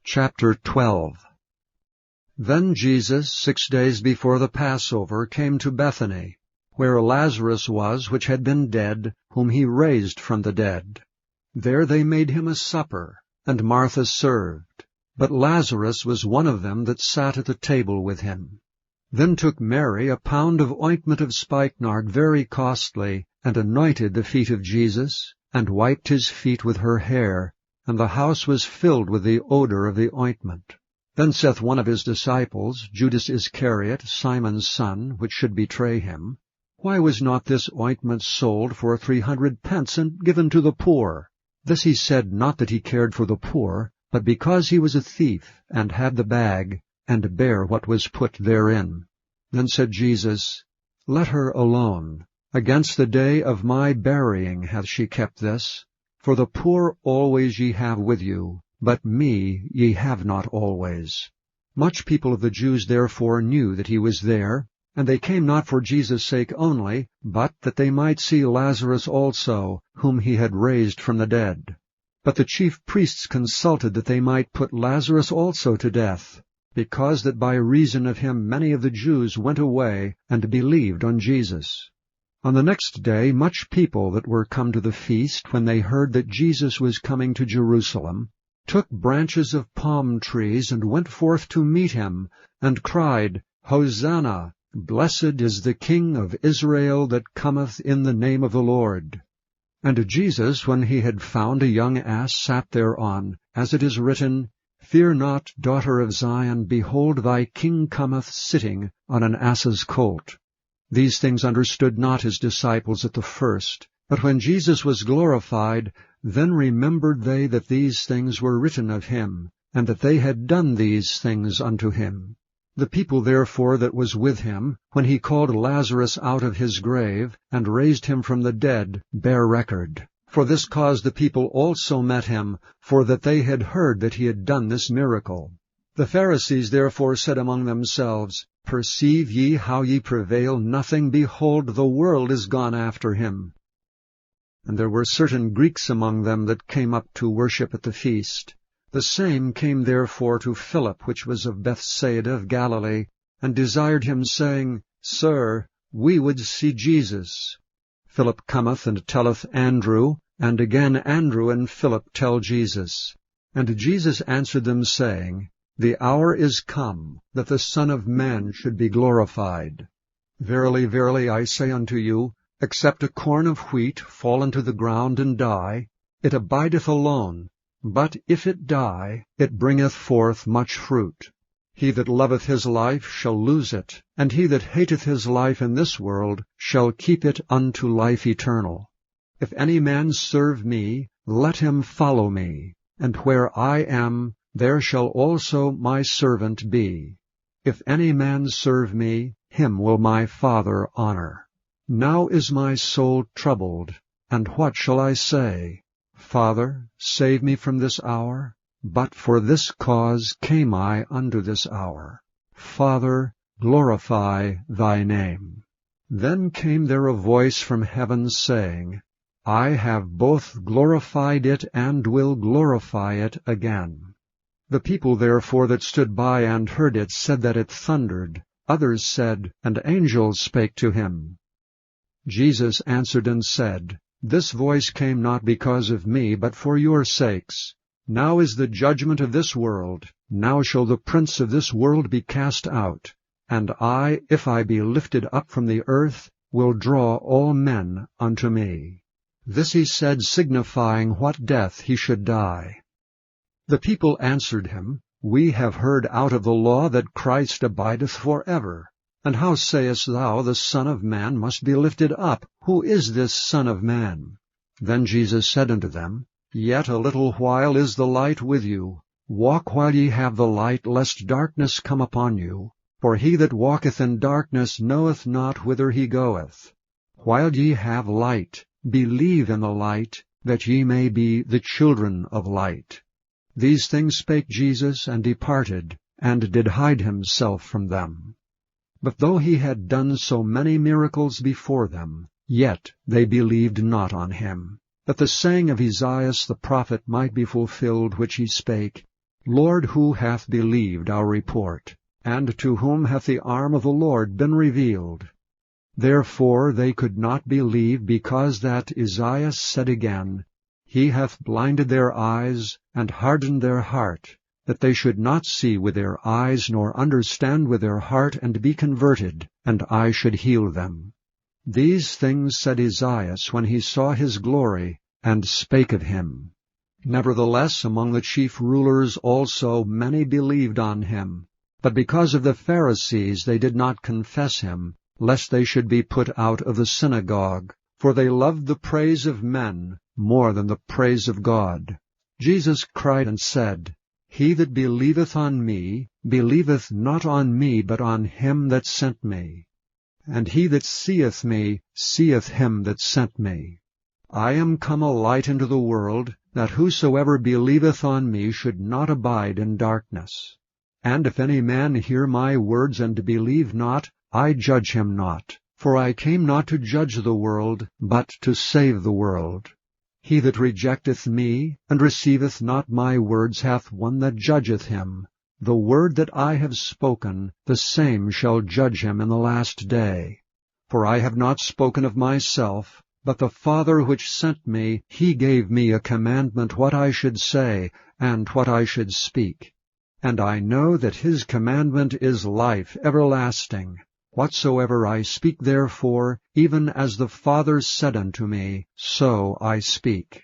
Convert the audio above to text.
Chapter 12. Then Jesus, 6 days before the Passover, came to Bethany, where Lazarus was, which had been dead, whom he raised from the dead. There they made him a supper, and Martha served. But Lazarus was one of them that sat at the table with him. Then took Mary a pound of ointment of spikenard very costly, and anointed the feet of Jesus, and wiped his feet with her hair, and the house was filled with the odor of the ointment. Then saith one of his disciples, Judas Iscariot, Simon's son, which should betray him, Why was not this ointment sold for 300 pence, and given to the poor? This he said not that he cared for the poor, but because he was a thief, and had the bag, and bare what was put therein. Then said Jesus, Let her alone. Against the day of my burying hath she kept this. For the poor always ye have with you, but me ye have not always. Much people of the Jews therefore knew that he was there, and they came not for Jesus' sake only, but that they might see Lazarus also, whom he had raised from the dead. But the chief priests consulted that they might put Lazarus also to death, because that by reason of him many of the Jews went away and believed on Jesus. On the next day much people that were come to the feast, when they heard that Jesus was coming to Jerusalem, took branches of palm trees, and went forth to meet him, and cried, Hosanna! Blessed is the King of Israel that cometh in the name of the Lord. And Jesus, when he had found a young ass, sat thereon, as it is written, Fear not, daughter of Zion, behold, thy King cometh sitting on an ass's colt. These things understood not his disciples at the first, but when Jesus was glorified, then remembered they that these things were written of him, and that they had done these things unto him. The people therefore that was with him, when he called Lazarus out of his grave, and raised him from the dead, bear record. For this cause the people also met him, for that they had heard that he had done this miracle. The Pharisees therefore said among themselves, Perceive ye how ye prevail nothing? Behold, the world is gone after him. And there were certain Greeks among them that came up to worship at the feast. The same came therefore to Philip, which was of Bethsaida of Galilee, and desired him, saying, Sir, we would see Jesus. Philip cometh and telleth Andrew, and again Andrew and Philip tell Jesus. And Jesus answered them, saying, The hour is come, that the Son of Man should be glorified. Verily, verily, I say unto you, except a corn of wheat fall into the ground and die, it abideth alone. But if it die, it bringeth forth much fruit. He that loveth his life shall lose it, and he that hateth his life in this world shall keep it unto life eternal. If any man serve me, let him follow me, and where I am, there shall also my servant be. If any man serve me, him will my Father honor. Now is my soul troubled, and what shall I say? Father, save me from this hour. But for this cause came I unto this hour. Father, glorify thy name. Then came there a voice from heaven, saying, I have both glorified it, and will glorify it again. The people therefore that stood by and heard it said that it thundered. Others said, An angel spake to him. Jesus answered and said, This voice came not because of me, but for your sakes. Now is the judgment of this world. Now shall the prince of this world be cast out. And I, if I be lifted up from the earth, will draw all men unto me. This he said, signifying what death he should die. The people answered him, We have heard out of the law that Christ abideth forever. And how sayest thou, the Son of Man must be lifted up? Who is this Son of Man? Then Jesus said unto them, Yet a little while is the light with you. Walk while ye have the light, lest darkness come upon you. For he that walketh in darkness knoweth not whither he goeth. While ye have light, believe in the light, that ye may be the children of light. These things spake Jesus, and departed, and did hide himself from them. But though he had done so many miracles before them, yet they believed not on him, that the saying of Esaias the prophet might be fulfilled, which he spake, Lord, who hath believed our report? And to whom hath the arm of the Lord been revealed? Therefore they could not believe, because that Esaias said again, He hath blinded their eyes, and hardened their heart, that they should not see with their eyes, nor understand with their heart, and be converted, and I should heal them. These things said Esaias when he saw his glory, and spake of him. Nevertheless, among the chief rulers also many believed on him. But because of the Pharisees they did not confess him, lest they should be put out of the synagogue. For they loved the praise of men more than the praise of God. Jesus cried and said, He that believeth on me, believeth not on me, but on him that sent me. And he that seeth me, seeth him that sent me. I am come a light into the world, that whosoever believeth on me should not abide in darkness. And if any man hear my words and believe not, I judge him not. For I came not to judge the world, but to save the world. He that rejecteth me, and receiveth not my words, hath one that judgeth him. The word that I have spoken, the same shall judge him in the last day. For I have not spoken of myself, but the Father which sent me, he gave me a commandment what I should say, and what I should speak. And I know that his commandment is life everlasting. Whatsoever I speak therefore, even as the Father said unto me, so I speak.